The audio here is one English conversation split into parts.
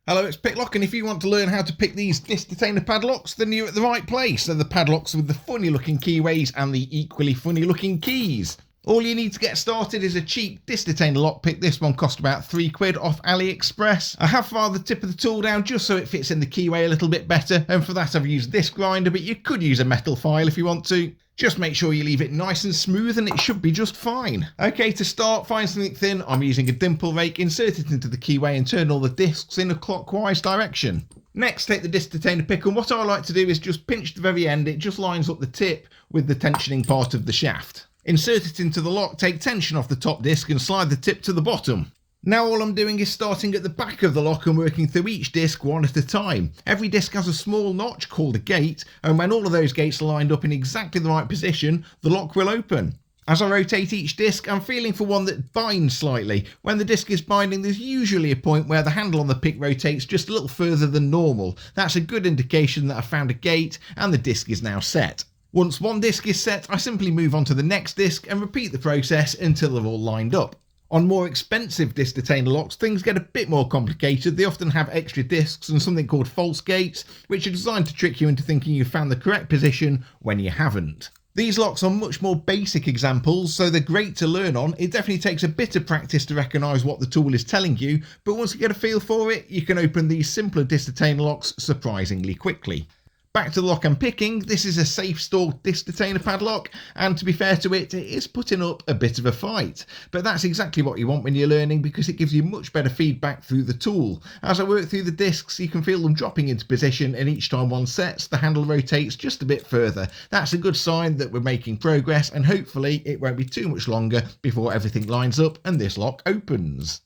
Hello, it's Piklok, and if you want to learn how to pick these disc detainer padlocks, then you're at the right place. They're the padlocks with the funny looking keyways and the equally funny looking keys. All you need to get started is a cheap disc detainer lockpick. This one cost about £3 off AliExpress. I have filed the tip of the tool down just so it fits in the keyway a little bit better, and for that I've used this grinder, but you could use a metal file if you want to. Just make sure you leave it nice and smooth and it should be just fine. Okay, to start, find something thin. I'm using a dimple rake, insert it into the keyway and turn all the discs in a clockwise direction. Next, take the disc detainer pick, and what I like to do is just pinch the very end. It just lines up the tip with the tensioning part of the shaft. Insert it into the lock, take tension off the top disc and slide the tip to the bottom. Now all I'm doing is starting at the back of the lock and working through each disc one at a time. Every disc has a small notch called a gate, and when all of those gates are lined up in exactly the right position, the lock will open. As I rotate each disc, I'm feeling for one that binds slightly. When the disc is binding, there's usually a point where the handle on the pick rotates just a little further than normal. That's a good indication that I found a gate and the disc is now set. Once one disc is set, I simply move on to the next disc and repeat the process until they're all lined up. On more expensive disc detainer locks, things get a bit more complicated. They often have extra discs and something called false gates, which are designed to trick you into thinking you've found the correct position when you haven't. These locks are much more basic examples, so they're great to learn on. It definitely takes a bit of practice to recognise what the tool is telling you, but once you get a feel for it, you can open these simpler disc detainer locks surprisingly quickly. Back to the lock I'm picking. This is a Safestore disc detainer padlock, and to be fair to it, it is putting up a bit of a fight. But that's exactly what you want when you're learning, because it gives you much better feedback through the tool. As I work through the discs, you can feel them dropping into position, and each time one sets, the handle rotates just a bit further. That's a good sign that we're making progress, and hopefully it won't be too much longer before everything lines up and this lock opens.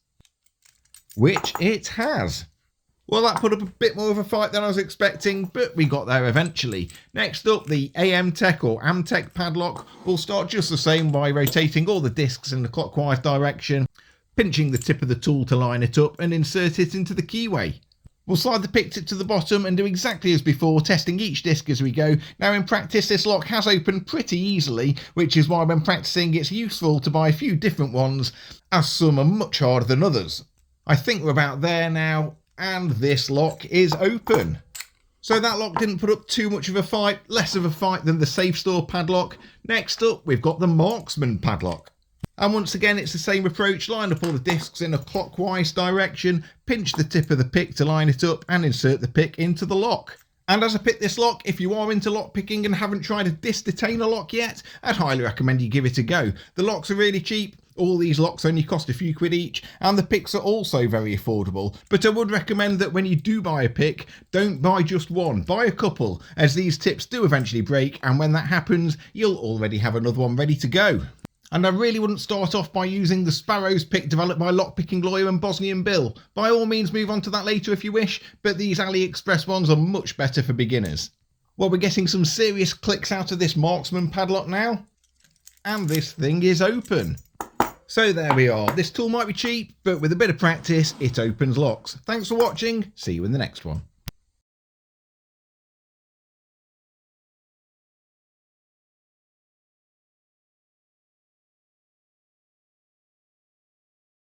Which it has. Well, that put up a bit more of a fight than I was expecting, but we got there eventually. Next up, the AMTech or AMTech padlock will start just the same by rotating all the discs in the clockwise direction, pinching the tip of the tool to line it up and insert it into the keyway. We'll slide the pick tip to the bottom and do exactly as before, testing each disc as we go. Now in practice, this lock has opened pretty easily, which is why when practicing it's useful to buy a few different ones, as some are much harder than others. I think we're about there now. And this lock is open. So that lock didn't put up too much of a fight, less of a fight than the Safestore padlock. Next up, we've got the Marksman padlock. And once again, it's the same approach. Line up all the discs in a clockwise direction, pinch the tip of the pick to line it up and insert the pick into the lock. And as I pick this lock, if you are into lockpicking and haven't tried a disc detainer lock yet, I'd highly recommend you give it a go. The locks are really cheap. All these locks only cost a few quid each, and the picks are also very affordable. But I would recommend that when you do buy a pick, don't buy just one, buy a couple, as these tips do eventually break, and when that happens, you'll already have another one ready to go. And I really wouldn't start off by using the Sparrows pick developed by Lockpicking Lawyer and Bosnian Bill. By all means move on to that later if you wish, but these AliExpress ones are much better for beginners. Well, we're getting some serious clicks out of this Marksman padlock now, and this thing is open. So there we are. This tool might be cheap, but with a bit of practice, it opens locks. Thanks for watching. See you in the next one.